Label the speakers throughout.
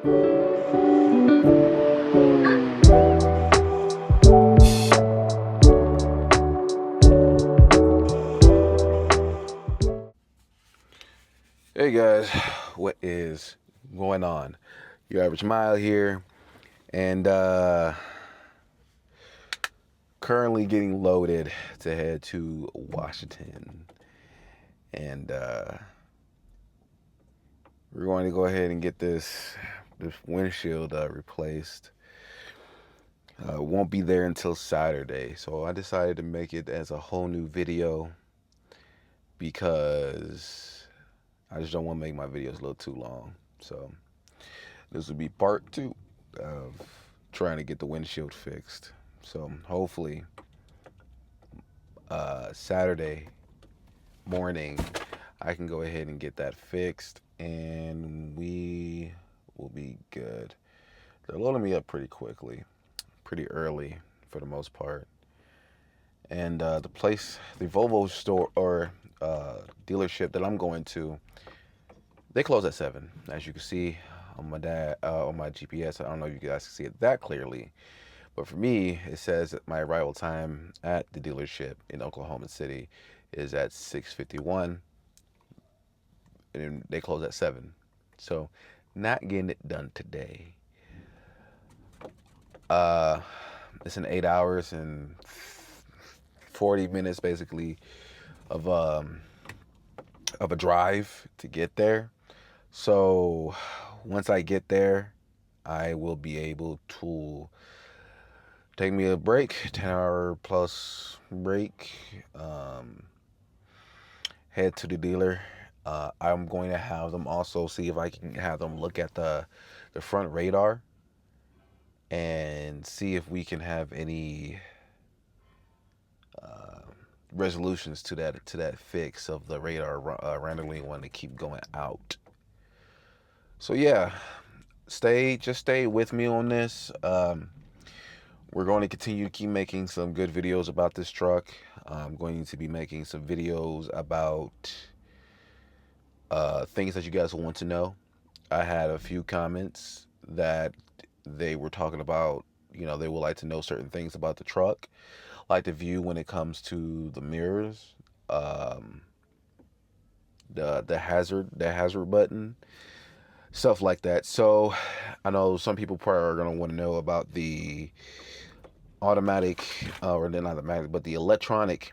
Speaker 1: Hey guys, what is going on? Your average mile here, and currently getting loaded to head to Washington, and we're going to go ahead and get this windshield replaced. Won't be there until Saturday, so I decided to make it as a whole new video because I just don't want to make my videos a little too long. So this will be part 2 of trying to get the windshield fixed. So hopefully Saturday morning I can go ahead and get that fixed and we will be good. They're loading me up pretty quickly, pretty early for the most part. And the Volvo store or dealership that I'm going to, they close at 7. As you can see on my GPS, I don't know if you guys can see it that clearly, but for me, it says that my arrival time at the dealership in Oklahoma City is at 6:51, and they close at 7. So, not getting it done today. It's in 8 hours and 40 minutes, basically, of a drive to get there. So, once I get there, I will be able to take me a break, 10-hour plus break, head to the dealer. I'm going to have them also see if I can have them look at the front radar and see if we can have any resolutions to that fix of the radar randomly wanting to keep going out. So yeah, just stay with me on this. We're going to continue to keep making some good videos about this truck. I'm going to be making some videos about things that you guys want to know. I had a few comments that they were talking about, they would like to know certain things about the truck, like the view when it comes to the mirrors, the hazard button, stuff like that. So I know some people probably are going to want to know about the automatic, or not automatic, but the electronic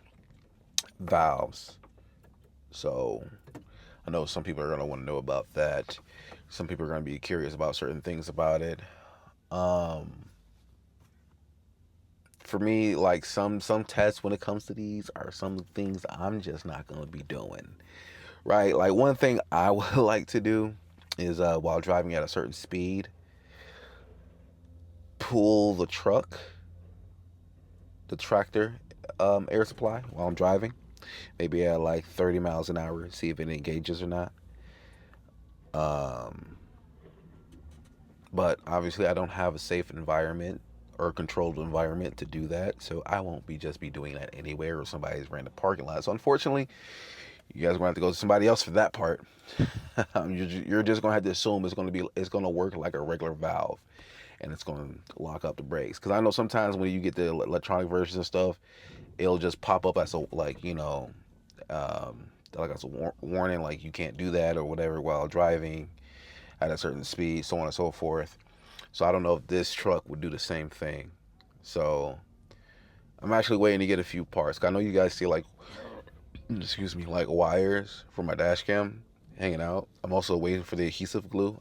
Speaker 1: valves. So I know some people are going to want to know about that. Some people are going to be curious about certain things about it. For me, like some tests when it comes to these are some things I'm just not going to be doing. Right? Like one thing I would like to do is while driving at a certain speed, pull the tractor air supply while I'm driving. Maybe at like 30 miles an hour, see if it engages or not. But obviously I don't have a safe environment or controlled environment to do that, so I won't be doing that anywhere or somebody's random parking lot. So unfortunately, you guys are gonna have to go to somebody else for that part. You're just gonna have to assume it's gonna work like a regular valve, and it's gonna lock up the brakes. Because I know sometimes when you get the electronic versions and stuff, it'll just pop up as a as a warning, like you can't do that or whatever while driving at a certain speed, so on and so forth. So I don't know if this truck would do the same thing. So I'm actually waiting to get a few parts. I know you guys see like, excuse me, like wires for my dash cam hanging out. I'm also waiting for the adhesive glue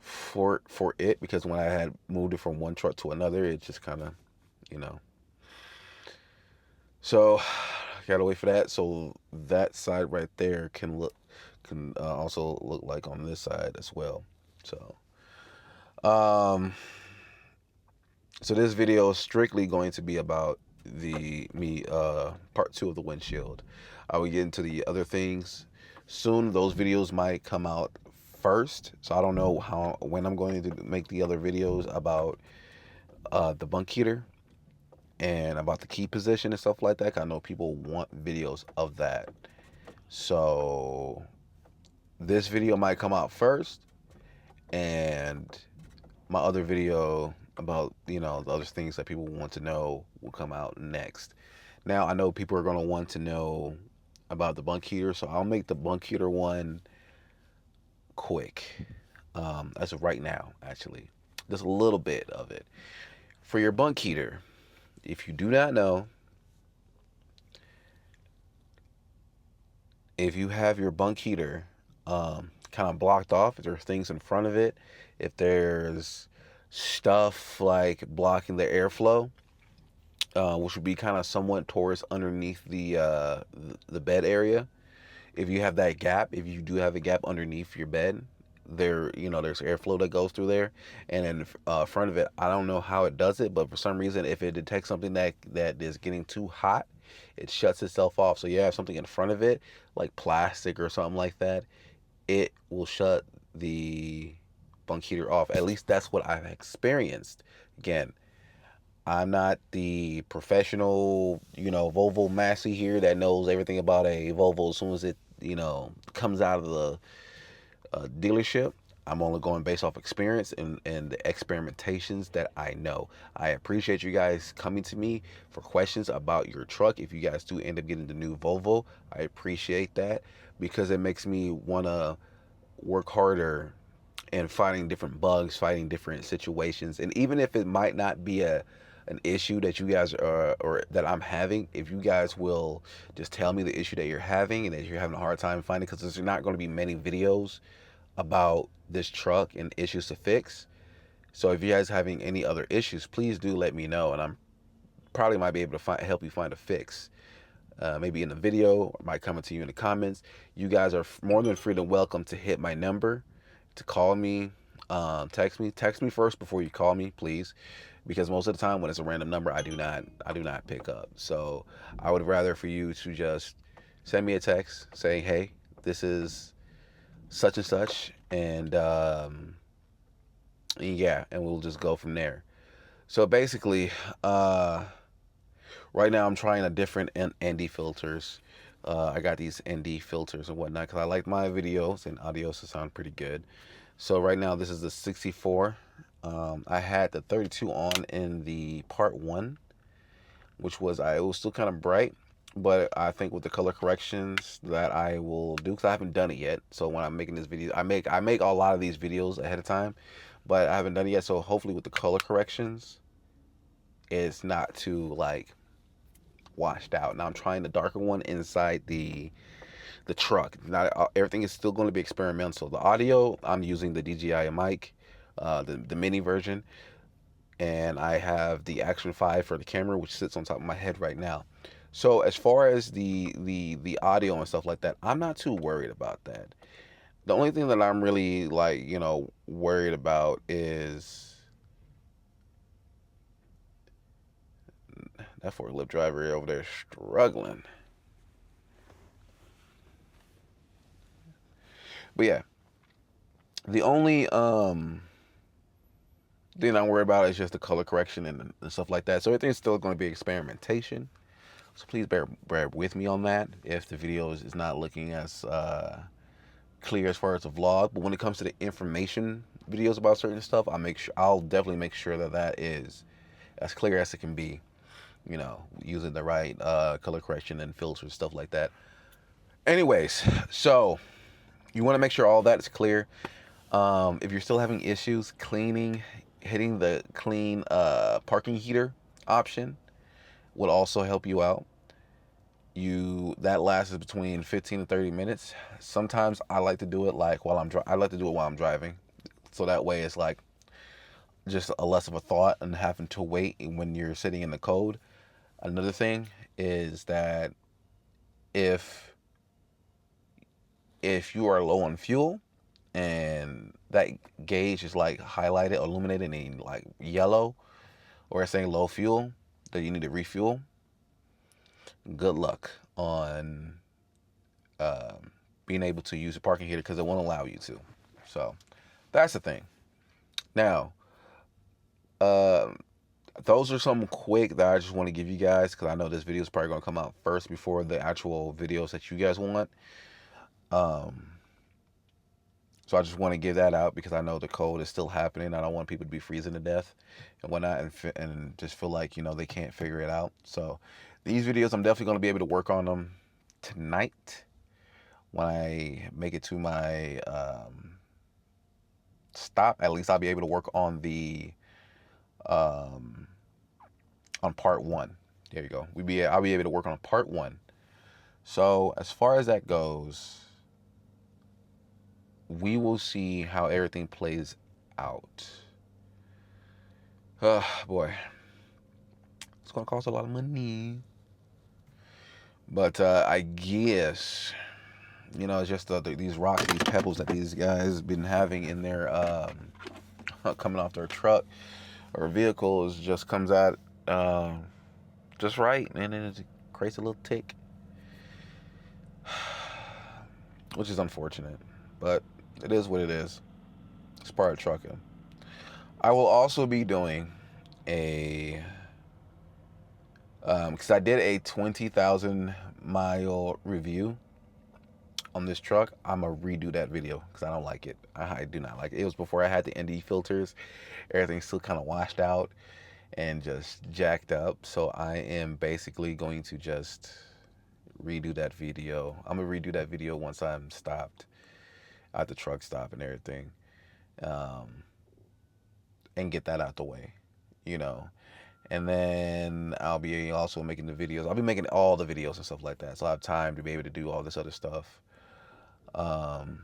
Speaker 1: for it, because when I had moved it from one truck to another, it just kind of, So gotta wait for that. So that side right there can also look like on this side as well. So so this video is strictly going to be about part 2 of the windshield. I will get into the other things soon. Those videos might come out first, so I don't know when I'm going to make the other videos about the bunk heater and about the key position and stuff like that. I know people want videos of that, so this video might come out first, and and my other video about, you know, the other things that people want to know will come out next. Now I know people are going to want to know about the bunk heater, so I'll make the bunk heater one quick, as of right now, actually. Just a little bit of it. For your bunk heater, if you do not know, if you have your bunk heater kind of blocked off, if there's things in front of it, if there's stuff like blocking the airflow, which would be kind of somewhat towards underneath the bed area. If you have that gap, if you do have a gap underneath your bed, there, you know, there's airflow that goes through there, and in front of it, I don't know how it does it, but for some reason, if it detects something that is getting too hot, it shuts itself off. So you have something in front of it, like plastic or something like that, it will shut the bunk heater off. At least that's what I've experienced. Again, I'm not the professional, you know, Volvo Massey here that knows everything about a Volvo as soon as it, you know, comes out of the dealership. I'm only going based off experience and the experimentations that I know. I appreciate you guys coming to me for questions about your truck. If you guys do end up getting the new Volvo, I appreciate that because it makes me want to work harder and fighting different bugs, fighting different situations. And even if it might not be an issue that you guys are or that I'm having, if you guys will just tell me the issue that you're having and that you're having a hard time finding, because there's not going to be many videos about this truck and issues to fix. So if you guys having any other issues, please do let me know, and I'm probably might be able to help you find a fix. Maybe in the video, or might come to you in the comments. You guys are more than free to welcome to hit my number, to call me, text me. Text me first before you call me, please, because most of the time when it's a random number, I do not pick up. So I would rather for you to just send me a text saying, "Hey, this is such and such," and yeah, and we'll just go from there. So basically, right now I'm trying a different ND filters. I got these ND filters and whatnot because I like my videos and audios to sound pretty good. So right now this is the 64. I had the 32 on in the part one, which was it was still kind of bright, but I think with the color corrections that I will do, because I haven't done it yet. So when I'm making this video, I make a lot of these videos ahead of time, but I haven't done it yet. So hopefully with the color corrections, it's not too like washed out. Now I'm trying the darker one inside the truck. Not everything is still going to be experimental. The audio, I'm using the DJI mic, the mini version, and I have the Action 5 for the camera, which sits on top of my head right now. So as far as the audio and stuff like that, I'm not too worried about that. The only thing that I'm really like, you know, worried about is that forklift driver over there struggling. But yeah, the only thing I'm worried about is just the color correction and stuff like that. So everything's still going to be experimentation. So please bear with me on that if the video is not looking as clear as far as the vlog. But when it comes to the information videos about certain stuff, I'll definitely make sure that that is as clear as it can be. You know, using the right color correction and filters, stuff like that. Anyways, so you want to make sure all that is clear. If you're still having issues cleaning, hitting the clean parking heater option will also help you out. That lasts between 15 to 30 minutes. Sometimes I like to do it like I like to do it while I'm driving. So that way it's like just a less of a thought and having to wait when you're sitting in the cold. Another thing is that if you are low on fuel and that gauge is like highlighted or illuminated in like yellow, or it's saying low fuel, that you need to refuel, good luck on being able to use a parking heater because it won't allow you to. So that's the thing. Now, those are some quick that I just want to give you guys because I know this video is probably going to come out first before the actual videos that you guys want. So I just want to give that out because I know the cold is still happening. I don't want people to be freezing to death and whatnot, and just feel like, you know, they can't figure it out. So these videos, I'm definitely going to be able to work on them tonight when I make it to my stop. At least I'll be able to work on the um, on part one. There you go. I'll be able to work on part one. So as far as that goes, we will see how everything plays out. Boy, it's gonna cost a lot of money. But I guess, you know, it's just these rocks, these pebbles that these guys been having in their coming off their truck or vehicles just comes out just right, and then it creates a little tick, which is unfortunate, but it is what it is. It's part of trucking. I will also be doing a because I did a 20,000 mile review on this truck. I'm gonna redo that video because I don't like it. I do not like it. It was before I had the ND filters. Everything's still kind of washed out and just jacked up. So I am basically going to just redo that video. I'm gonna redo that video once I'm stopped at the truck stop and everything, um, and get that out the way, you know. And then I'll be also making the videos. I'll be making all the videos and stuff like that. So I have time to be able to do all this other stuff. Um,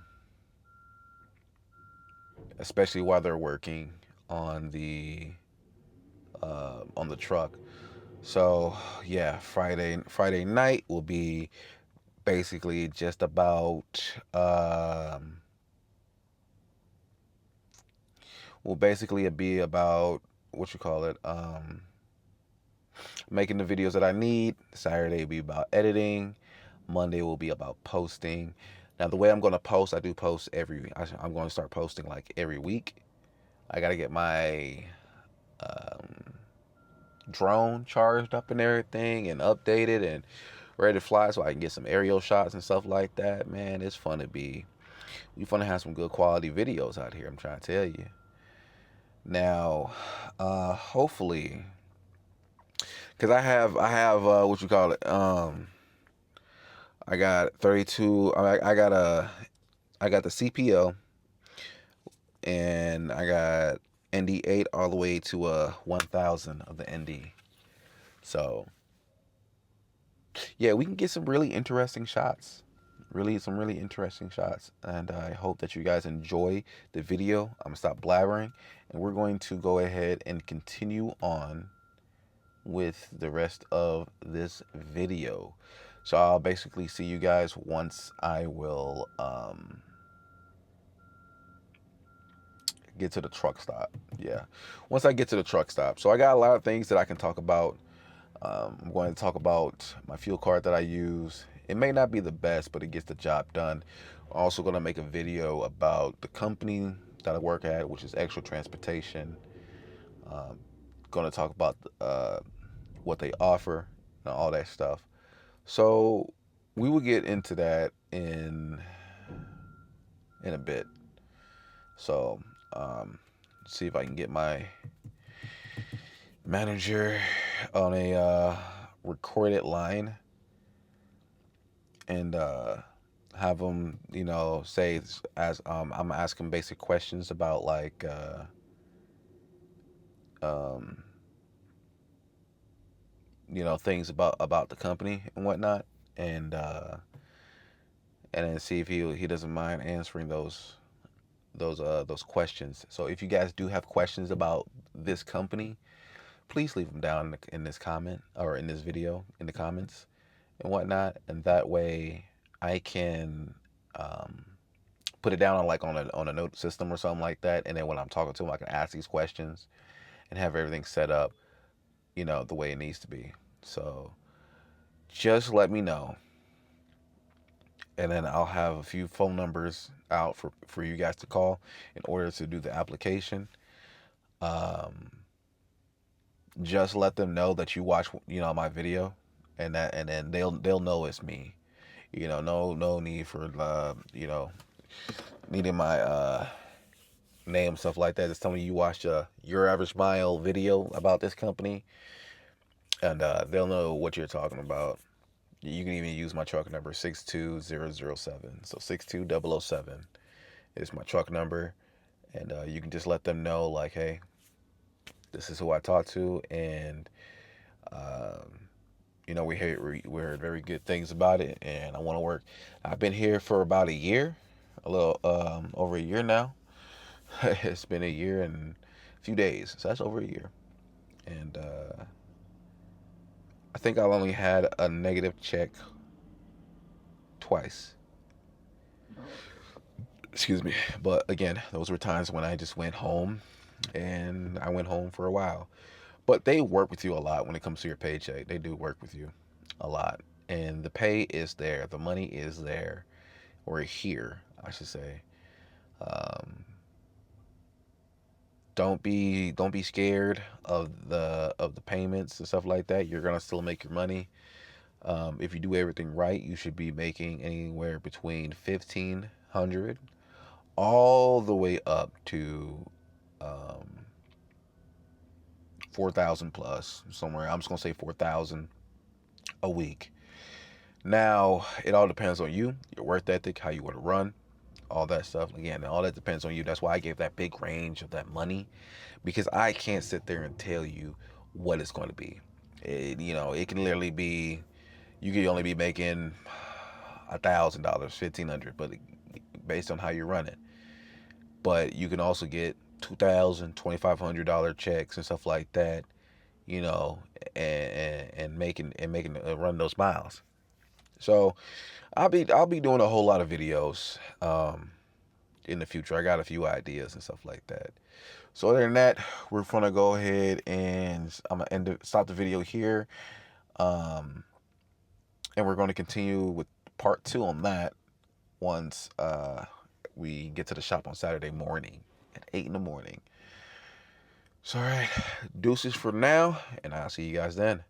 Speaker 1: Especially while they're working on the truck. So yeah, Friday night will be basically just about will basically be about what you call it, making the videos that I need. Saturday will be about editing. Monday will be about posting. Now the way I'm gonna post, I do post I'm going to start posting like every week. I gotta get my um, drone charged up and everything and updated and ready to fly so I can get some aerial shots and stuff like that. Man, it's fun to be. We fun to have some good quality videos out here. I'm trying to tell you. Now, hopefully, because I have what you call it. I got 32. I got the CPO, and I got ND8 all the way to 1000 of the ND. So yeah, we can get some really interesting shots. Some really interesting shots. And I hope that you guys enjoy the video. I'm gonna stop blabbering, and we're going to go ahead and continue on with the rest of this video. So I'll basically see you guys once I will get to the truck stop. Yeah, once I get to the truck stop. So I got a lot of things that I can talk about. I'm going to talk about my fuel card that I use. It may not be the best, but it gets the job done. I'm also going to make a video about the company that I work at, which is Extra Transportation. Going to talk about what they offer and all that stuff. So we will get into that in a bit. So see if I can get my manager on a recorded line and have them, you know, say as I'm asking basic questions about like you know, things about the company and whatnot, and then see if he doesn't mind answering those questions. So if you guys do have questions about this company, please leave them down in this comment or in this video in the comments and whatnot, and that way I can put it down on like on a note system or something like that, and then when I'm talking to them, I can ask these questions and have everything set up, you know, the way it needs to be. So just let me know, and then I'll have a few phone numbers out for you guys to call in order to do the application. Um, just let them know that you watch, you know, my video, and then they'll know it's me. You know, no need for you know, needing my name, stuff like that, just tell me you watched Your Average Mile video about this company, and they'll know what you're talking about. You can even use my truck number 62007. So 62007 is my truck number, and you can just let them know like, hey, this is who I talked to, and we heard very good things about it, and I want to work. I've been here for about a year, a little over a year now. It's been a year and a few days, so that's over a year, and I think I've only had a negative check twice. Excuse me. But again, those were times when I just went home, and I went home for a while. But they work with you a lot when it comes to your paycheck. They do work with you a lot. And the pay is there. The money is there. Or here, I should say. Um, don't be scared of the payments and stuff like that. You're gonna still make your money. If you do everything right, you should be making anywhere between 1,500 all the way up to um, 4,000 plus somewhere. I'm just gonna say 4,000 a week. Now it all depends on you, your work ethic, how you want to run, all that stuff. Again, all that depends on you. That's why I gave that big range of that money, because I can't sit there and tell you what it's going to be. It can literally be, you could only be making $1,000, 1,500, but based on how you run it. But you can also get $2,000, $2,500 checks and stuff like that, you know, and making run those miles. So I'll be doing a whole lot of videos in the future. I got a few ideas and stuff like that. So other than that, we're gonna go ahead and I'm gonna stop the video here, um, and we're going to continue with part two on that once we get to the shop on Saturday morning at 8 in the morning. So all right, deuces for now, and I'll see you guys then.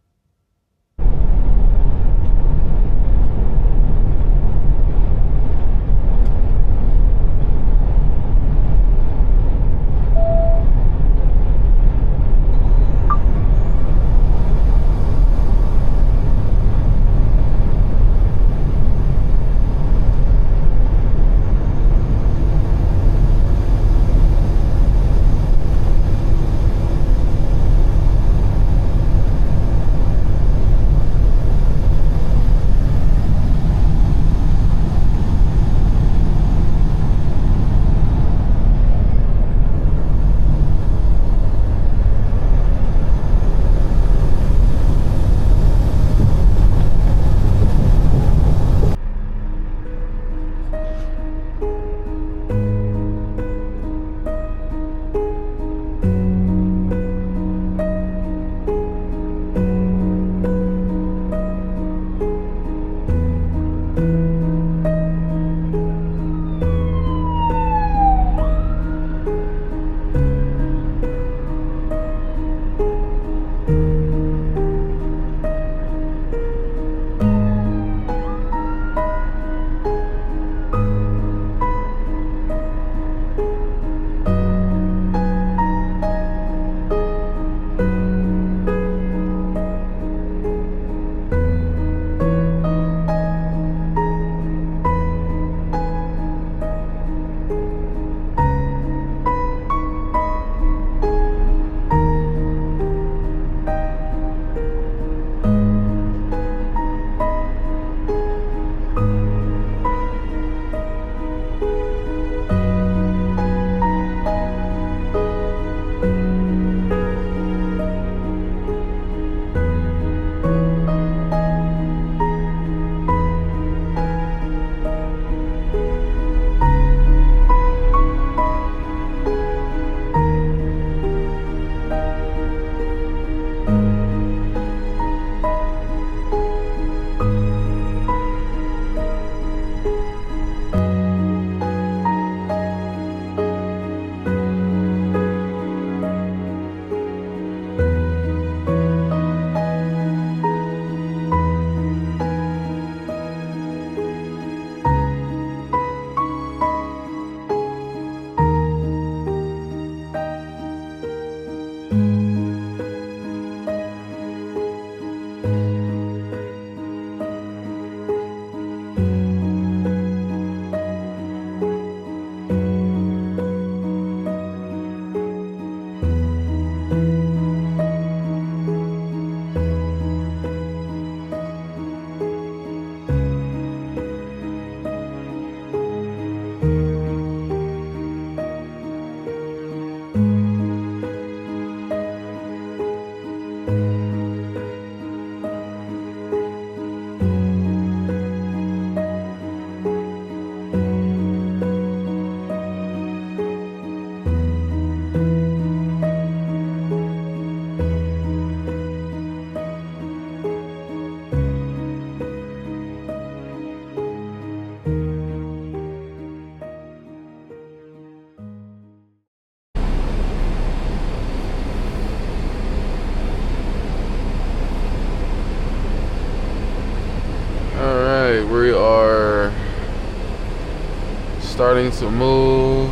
Speaker 1: to move.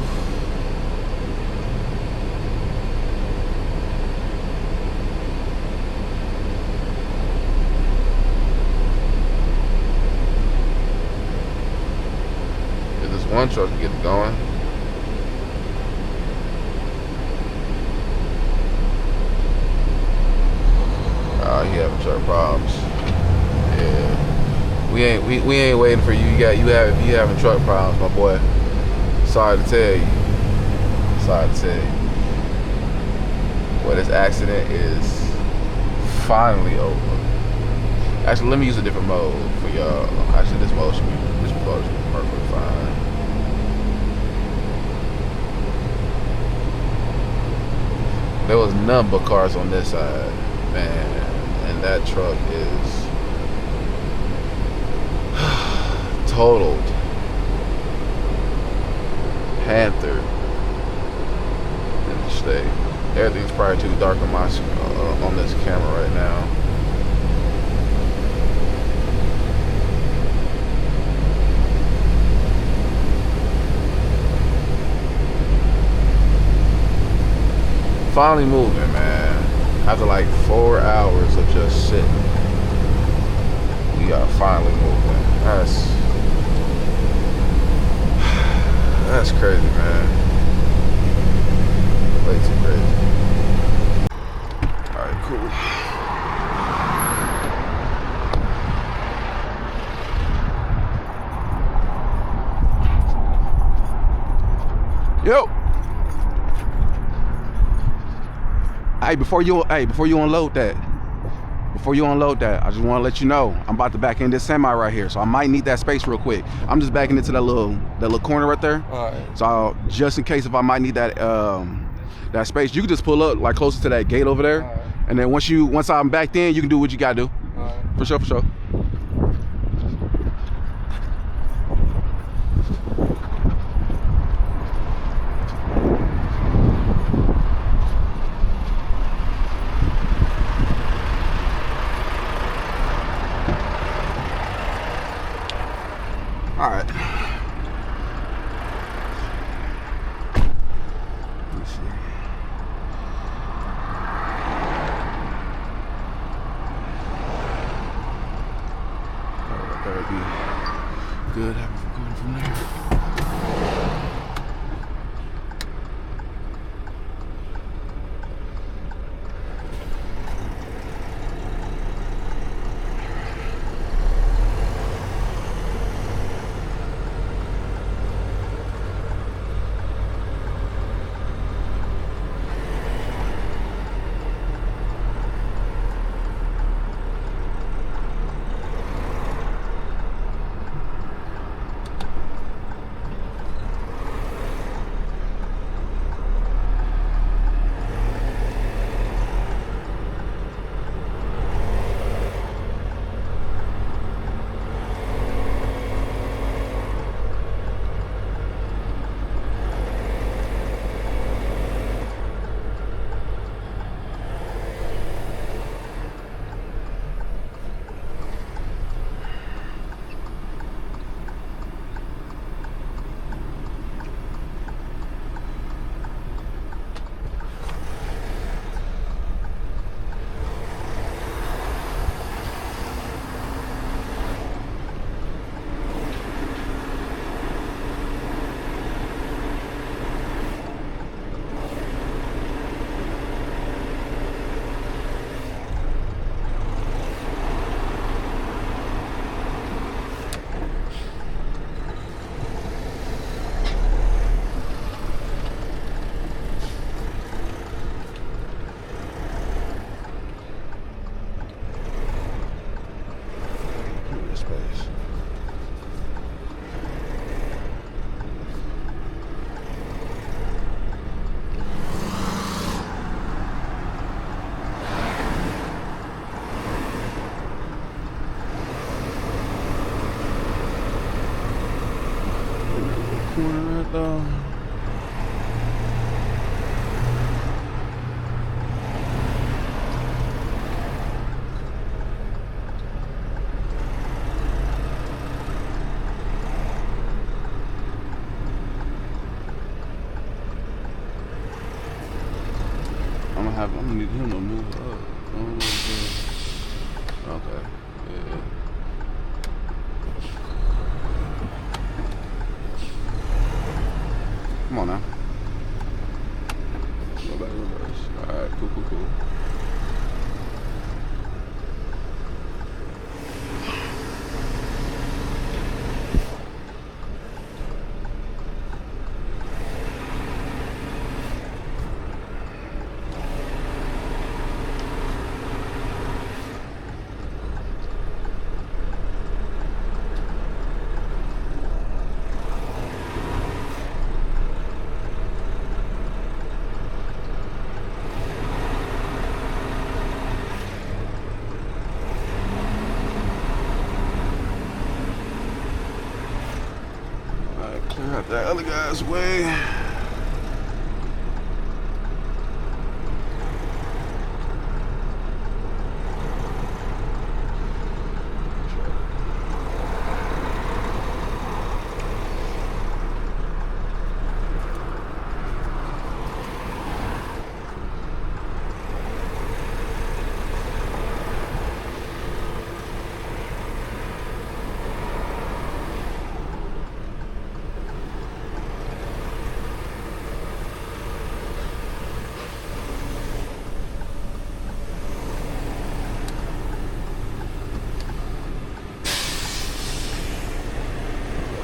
Speaker 1: Get this one truck to get it going. He having truck problems. Yeah, we ain't waiting for you. You having truck problems, my boy. Sorry to tell you. Sorry to tell you. Boy, this accident is finally over. Actually, let me use a different mode for y'all. Actually, this mode should be perfectly fine. There was none but cars on this side, man. And that truck is totaled. Panther in the state. Everything's probably too dark on my on this camera right now. Finally moving, man. After like 4 hours of just sitting, we are finally moving. That's crazy, man. Way too crazy. All right, cool. Yo. Hey, before you unload that, I just want to let you know I'm about to back in this semi right here, so I might need that space real quick. I'm just backing into that little corner right there.
Speaker 2: All right.
Speaker 1: So just in case if I might need that that space, you can just pull up like closer to that gate over there,
Speaker 2: All right.
Speaker 1: and then once I'm backed in, you can do what you gotta do.
Speaker 2: All right.
Speaker 1: For sure. All right. Let's see. That would be good. Having going from there. I'm gonna need him to move up. Okay. Yeah. Come on now. Go back reverse. Alright, cool. Clear out that other guy's way.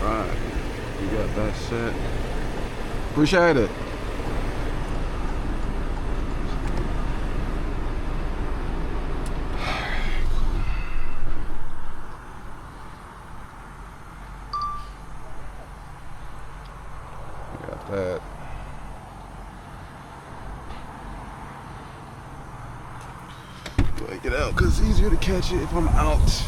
Speaker 1: Alright, you got that set. Appreciate it. Got that. Go ahead, get out, because it's easier to catch it if I'm out.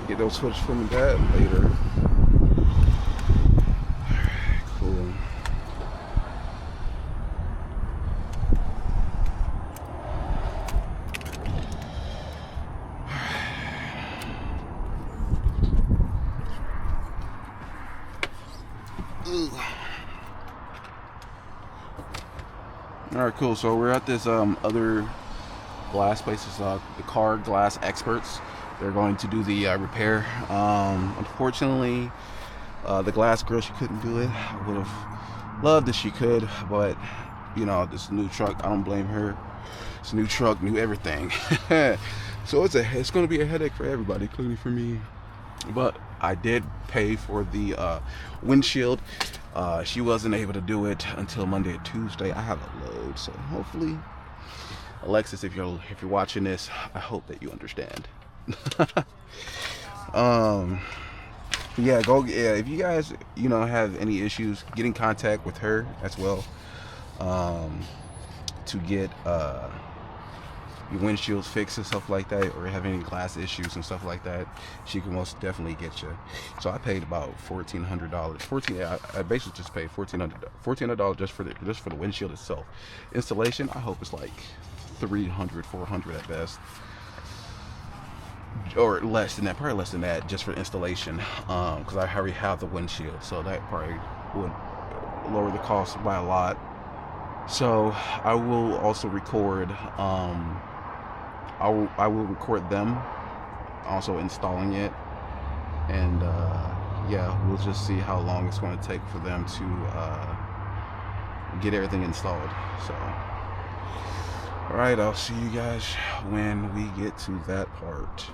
Speaker 1: Get those footage from that later. Cool. All right, cool. So we're at this other glass place. It's the car glass experts. They're going to do the repair. Unfortunately, the glass girl, she couldn't do it. I would have loved if she could, but you know, this new truck, I don't blame her. It's a new truck, new everything. So it's going to be a headache for everybody, including for me. But I did pay for the windshield. She wasn't able to do it until Monday or Tuesday. I have a load, so hopefully, Alexis, if you're watching this, I hope that you understand. Yeah, if you guys have any issues, get in contact with her as well, to get your windshields fixed and stuff like that, or have any glass issues and stuff like that. She can most definitely get you. So I paid about $1,400. I basically just paid $1,400 just for the windshield itself. Installation, I hope it's like $300, $400 at best, or less than that, probably less than that, just for installation, because I already have the windshield, so that probably would lower the cost by a lot. So I will also record, I will record them also installing it, and yeah, we'll just see how long it's going to take for them to get everything installed. So All right, I'll see you guys when we get to that part.